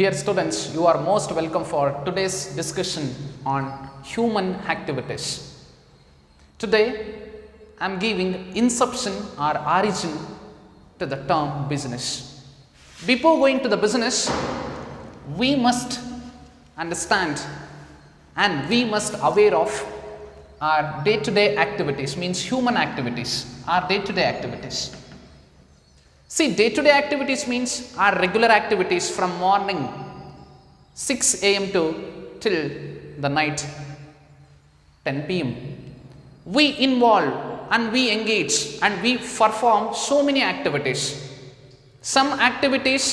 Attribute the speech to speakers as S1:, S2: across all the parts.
S1: Dear students, you are most welcome for today's discussion on human activities. Today, I am giving inception or origin to the term business. Before going to the business, we must understand and we must aware of our day-to-day activities, means human activities, our day-to-day activities. See, day-to-day activities means our regular activities from morning 6 a.m. to till the night 10 p.m. We involve and we engage and we perform so many activities. Some activities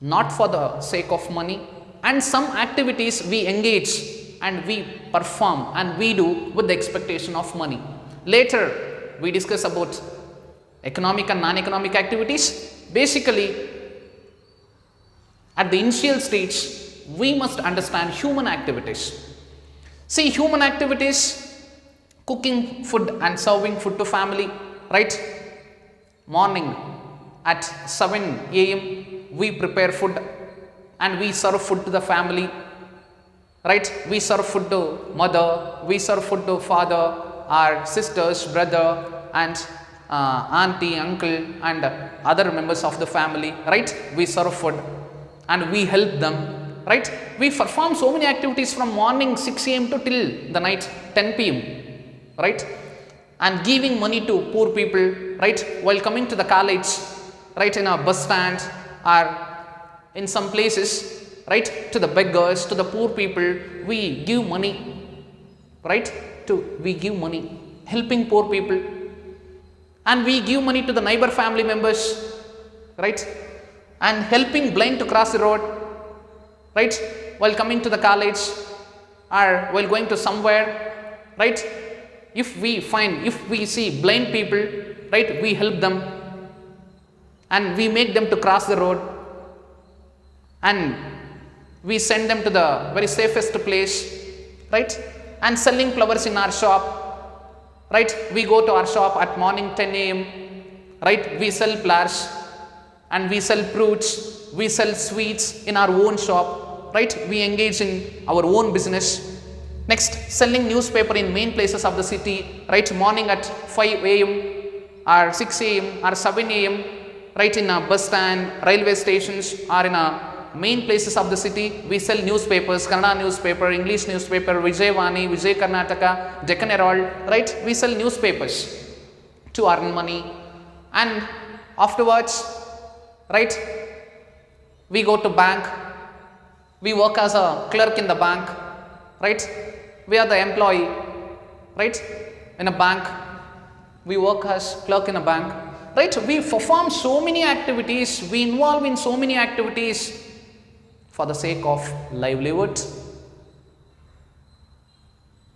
S1: not for the sake of money, and some activities we engage and we perform and we do with the expectation of money. Later we discuss about economic and non-economic activities. Basically, at the initial stage, we must understand human activities. See, human activities, cooking food and serving food to family, right? Morning at 7 a.m. we prepare food and we serve food to the family, right? We serve food to mother, we serve food to father, our sisters, brother and auntie, uncle and other members of the family, right? We serve food and we help them, right? We perform so many activities from morning 6 a.m. to till the night 10 p.m., right? And giving money to poor people, right? While coming to the college, right? In a bus stand or in some places, right? To the beggars, to the poor people, we give money, right? We give money, helping poor people. And we give money to the neighbor family members, right? And helping blind to cross the road, right? While coming to the college or while going to somewhere, right? If we see blind people, right? We help them and we make them to cross the road and we send them to the very safest place, right? And selling flowers in our shop, right? We go to our shop at morning 10 a.m., right? We sell flowers and we sell fruits, we sell sweets in our own shop, right? We engage in our own business. Next, selling newspaper in main places of the city, right? Morning at 5 a.m. or 6 a.m. or 7 a.m., right? In a bus stand, railway stations or in a main places of the city, we sell newspapers, Kannada newspaper, English newspaper, Vijayvani, Vijay Karnataka, Deccan Herald, right? We sell newspapers to earn money and afterwards, right? We go to bank, we work as a clerk in the bank, right? We are the employee, right? In a bank, we work as clerk in a bank, right? We perform so many activities, we involve in so many activities for the sake of livelihood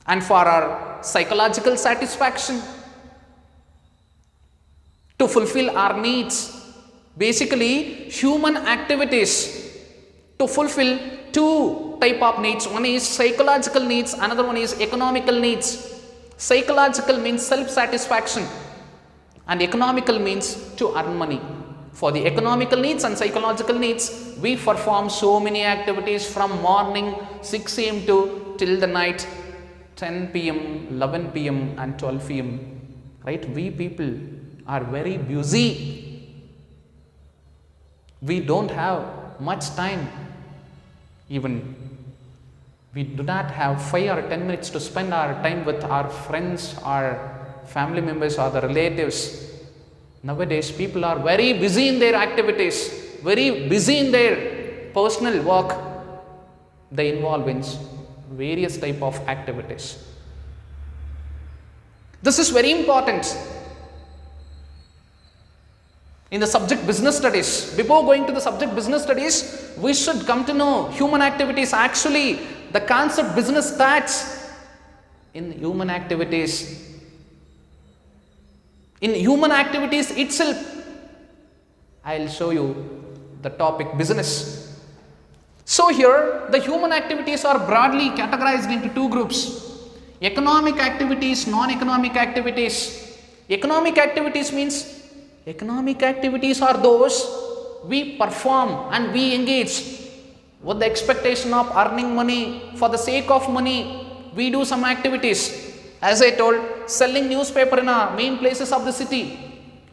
S1: and for our psychological satisfaction, to fulfill our needs. Basically, human activities to fulfill two type of needs. One is psychological needs, another one is economical needs. Psychological means self-satisfaction and economical means to earn money. For the economical needs and psychological needs, we perform so many activities from morning 6 a.m. to till the night 10 p.m., 11 p.m. and 12 p.m. Right? We people are very busy. We don't have much time. Even we do not have 5 or 10 minutes to spend our time with our friends, our family members or the relatives. Nowadays, people are very busy in their activities, very busy in their personal work. They involve in various type of activities. This is very important. In the subject business studies, before going to the subject business studies, we should come to know human activities. Actually, the concept business starts in human activities. In human activities itself, I will show you the topic business. So here, the human activities are broadly categorized into two groups: economic activities, non-economic activities. Economic activities means, economic activities are those we perform and we engage with the expectation of earning money. For the sake of money, we do some activities. As I told, selling newspaper in our main places of the city.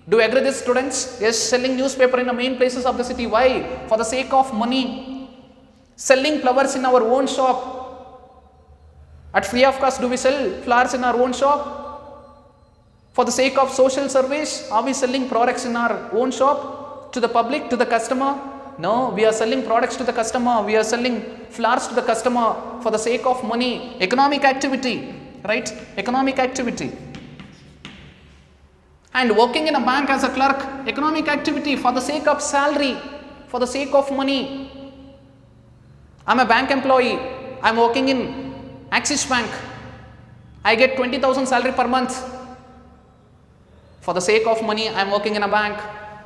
S1: Do you agree this, students? Yes, selling newspaper in the main places of the city. Why? For the sake of money. Selling flowers in our own shop. At free of cost, do we sell flowers in our own shop? For the sake of social service, are we selling products in our own shop to the public, to the customer? No, we are selling products to the customer. We are selling flowers to the customer for the sake of money. Economic activity, right? Economic activity. And working in a bank as a clerk, economic activity for the sake of salary, for the sake of money. I'm a bank employee. I'm working in Axis Bank. I get 20,000 salary per month. For the sake of money, I'm working in a bank,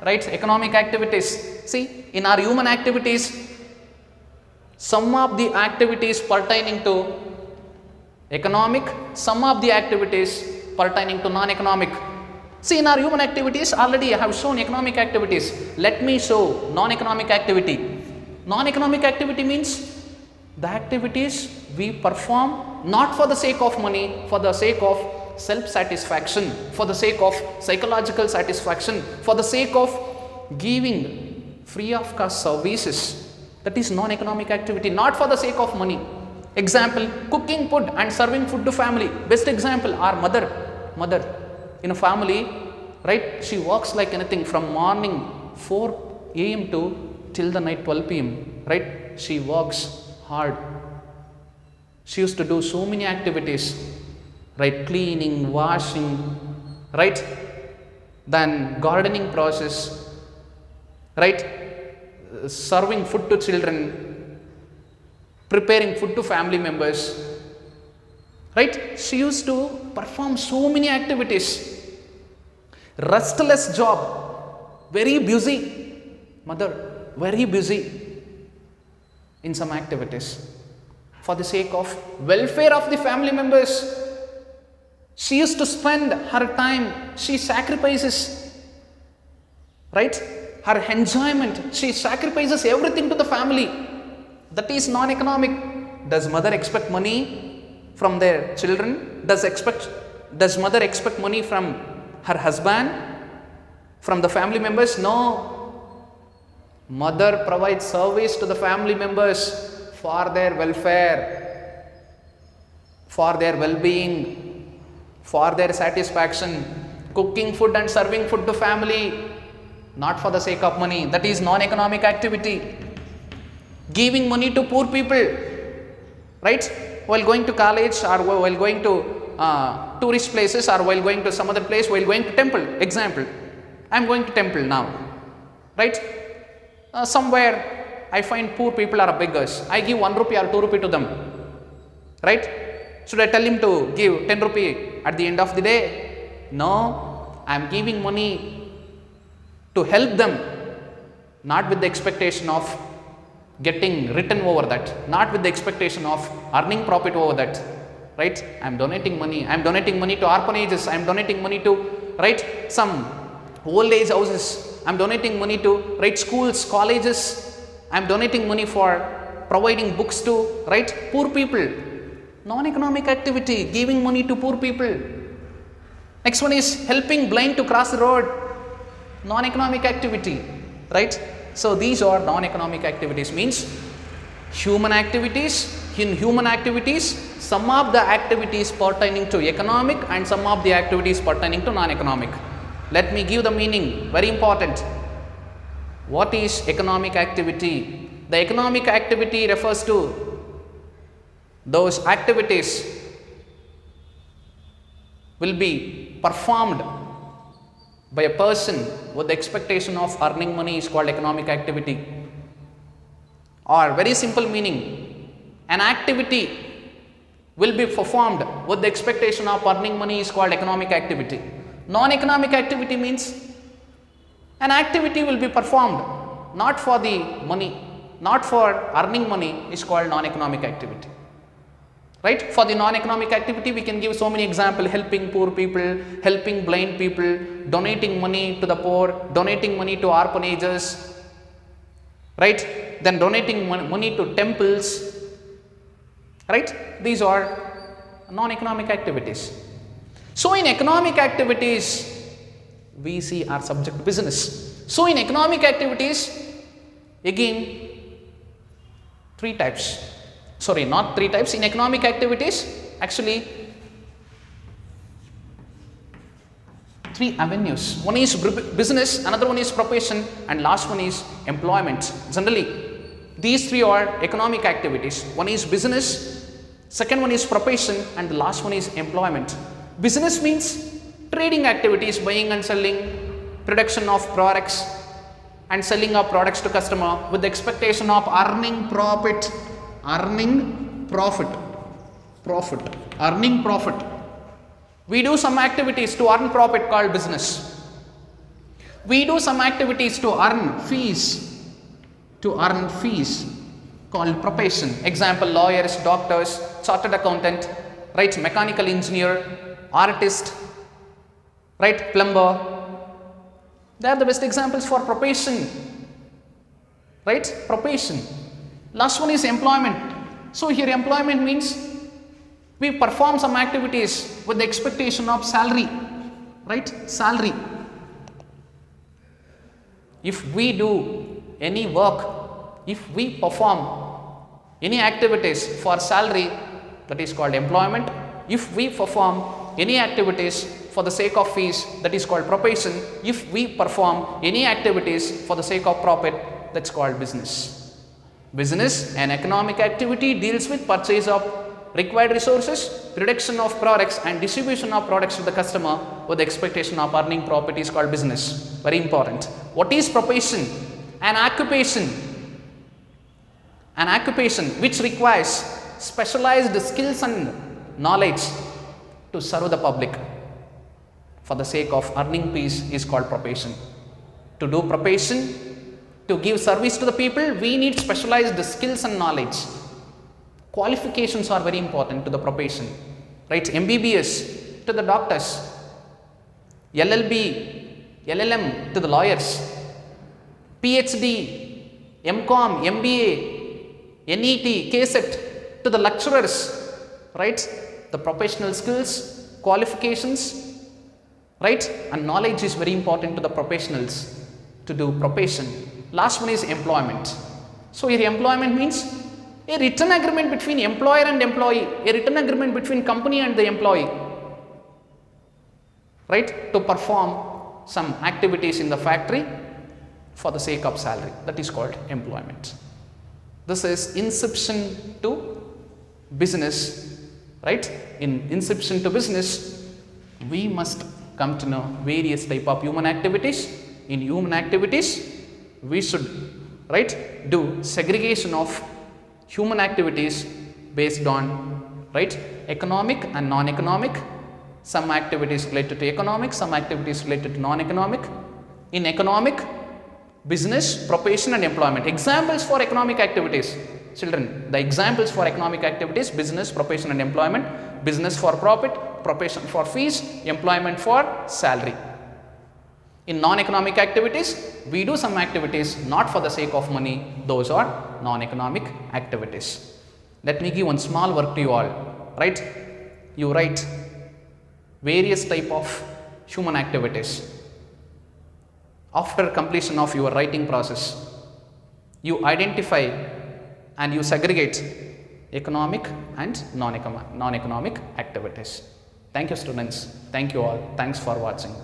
S1: right? Economic activities. See, in our human activities, some of the activities pertaining to economic, some of the activities pertaining to non-economic. See, in our human activities, already I have shown economic activities. Let me show non-economic activity. Non-economic activity means the activities we perform not for the sake of money, for the sake of self-satisfaction, for the sake of psychological satisfaction, for the sake of giving free of cost services. That is non-economic activity, not for the sake of money. Example, cooking food and serving food to family. Best example, our mother in a family, right? She works like anything from morning 4 a.m. to till the night 12 p.m. right? She works hard. She used to do so many activities, right? Cleaning, washing, right? Then gardening process, right? Serving food to children, preparing food to family members, right? She used to perform so many activities. Restless job, very busy. Mother, very busy in some activities. For the sake of welfare of the family members, she used to spend her time, she sacrifices, right? Her enjoyment, she sacrifices everything to the family. That is non-economic. Does mother expect money from their children? Does mother expect money from her husband, from the family members? No. Mother provides service to the family members for their welfare, for their well-being, for their satisfaction. Cooking food and serving food to family, not for the sake of money. That is non-economic activity. Giving money to poor people, right? While going to college or while going to tourist places or while going to some other place, while going to temple. Example, I am going to temple now, right? Somewhere I find poor people are beggars. I give 1 rupee or 2 rupee to them, right? Should I tell him to give 10 rupee at the end of the day? No, I am giving money to help them, not with the expectation of getting written over that, not with the expectation of earning profit over that, right? I am donating money. I am donating money to orphanages. I am donating money to, right, some old age houses. I am donating money to, right, schools, colleges. I am donating money for providing books to, right, poor people. Non-economic activity, giving money to poor people. Next one is helping blind to cross the road. Non-economic activity, right? So these are non-economic activities, means human activities. In human activities, some of the activities pertaining to economic and some of the activities pertaining to non-economic. Let me give the meaning, very important. What is economic activity? The economic activity refers to those activities will be performed by a person with the expectation of earning money is called economic activity. Or very simple meaning, an activity will be performed with the expectation of earning money is called economic activity. Non-economic activity means an activity will be performed not for the money, not for earning money is called non-economic activity. Right? For the non-economic activity, we can give so many examples: helping poor people, helping blind people, donating money to the poor, donating money to orphanages, right? Then donating money to temples, right? These are non-economic activities. So in economic activities, we see our subject business. So in economic activities, again, three types. Sorry, not three types. In economic activities, actually, three avenues. One is business, another one is profession, and last one is employment. Generally, these three are economic activities. One is business, second one is profession, and the last one is employment. Business means trading activities, buying and selling, production of products and selling of products to customer with the expectation of earning profit. We do some activities to earn profit called business. We do some activities to earn fees called profession. Example, lawyers, doctors, chartered accountant, right, mechanical engineer, artist, right, plumber. They are the best examples for profession, right, profession. Last one is employment. So here employment means we perform some activities with the expectation of salary, right, salary. If we do any work, if we perform any activities for salary, that is called employment. If we perform any activities for the sake of fees, that is called profession. If we perform any activities for the sake of profit, that's called business. Business, an economic activity, deals with purchase of required resources, production of products and distribution of products to the customer with the expectation of earning profit is called business. Very important. What is profession? An occupation which requires specialized skills and knowledge to serve the public for the sake of earning peace is called profession. To do profession, to give service to the people, we need specialized skills and knowledge. Qualifications are very important to the profession, right? MBBS to the doctors, LLB, LLM to the lawyers, PhD, MCom, MBA, NET, KSET to the lecturers, right? The professional skills, qualifications, right, and knowledge is very important to the professionals to do profession. Last one is employment. So here employment means a written agreement between employer and employee, a written agreement between company and the employee, right, to perform some activities in the factory for the sake of salary. That is called employment. This is inception to business, right? In inception to business, we must come to know various type of human activities. In human activities, we should, right, do segregation of human activities based on, right, economic and non-economic. Some activities related to economic, some activities related to non-economic. In economic, business, profession and employment. Examples for economic activities. Children, the examples for economic activities: business, profession and employment. Business for profit, profession for fees, employment for salary. In non-economic activities, we do some activities not for the sake of money. Those are non-economic activities. Let me give one small work to you all, right? You write various type of human activities. After completion of your writing process, you identify and you segregate economic and non-economic activities. Thank you, students. Thank you all. Thanks for watching.